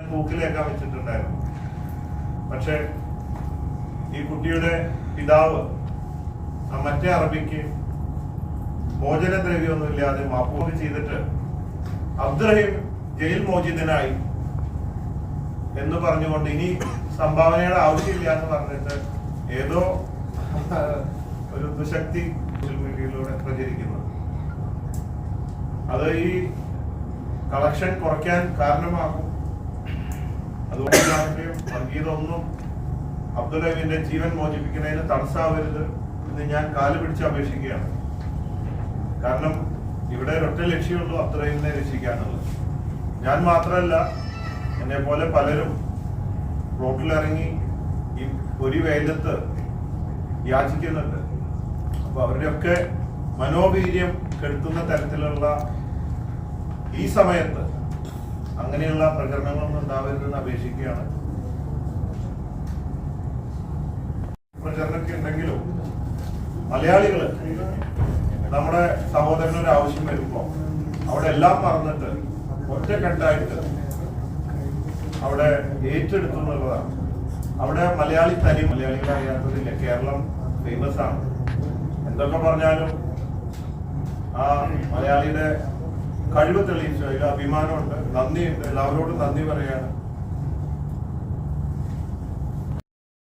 മൂക്കിലേക്കാൻ വെച്ചിട്ടുണ്ടായിരുന്നു. പക്ഷെ ഈ കുട്ടിയുടെ പിതാവ് ആ മറ്റേ അറബിക്ക് മോചനദ്രവ്യമൊന്നുമില്ലാതെ മാപ്പൂര് ചെയ്തിട്ട് അബ്ദുറഹീം ജയിൽ മോചിതനായി എന്ന് പറഞ്ഞുകൊണ്ട് ഇനി സംഭാവനയുടെ ആവശ്യമില്ല എന്ന് പറഞ്ഞിട്ട് ഏതോ ഒരു ദുശക്തി സോഷ്യൽ മീഡിയയിലൂടെ പ്രചരിക്കുന്നത്. അത് ഈ കളക്ഷൻ കുറയ്ക്കാൻ കാരണമാകും. അതുകൊണ്ട് സംഗീതമൊന്നും അബ്ദുറഹീമിന്റെ ജീവൻ മോചിപ്പിക്കുന്നതിന് തടസ്സമാവരുത് എന്ന് ഞാൻ കാല് പിടിച്ച് അപേക്ഷിക്കുകയാണ്. കാരണം ഇവിടെ ഒറ്റ ലക്ഷ്യമുള്ളൂ, അബ്ദുറഹീമിനെ രക്ഷിക്കാനുള്ളത്. ഞാൻ മാത്രമല്ല, എന്നെ പോലെ പലരും റോട്ടിലിറങ്ങി ഈ ഒരു വെയിലത്ത് യാചിക്കുന്നുണ്ട്. അപ്പൊ അവരുടെയൊക്കെ മനോവീര്യം കെടുത്തുന്ന തരത്തിലുള്ള ഈ സമയത്ത് അങ്ങനെയുള്ള പ്രചരണങ്ങളൊന്നും ഉണ്ടാവരുതെന്ന് അപേക്ഷിക്കുകയാണ്. പ്രചരണമൊക്കെ ഉണ്ടെങ്കിലും മലയാളികള് നമ്മുടെ സഹോദരനൊരു ആവശ്യം വരുമ്പോ അവിടെ എല്ലാം മറന്നിട്ട് ഒറ്റക്കെട്ടായിട്ട് അവിടെ ഏറ്റെടുത്തു എന്നുള്ളതാണ്. അവിടെ മലയാളി തനി മലയാളികൾ അറിയാത്തതില്ല. കേരളം ഫേമസ് ആണ്. എന്തൊക്കെ പറഞ്ഞാലും ആ മലയാളിയുടെ കഴിവ് തെളിയിച്ചു. അതിൽ അഭിമാനമുണ്ട്, നന്ദിയുണ്ട്. എല്ലാവരോടും നന്ദി പറയാണ്.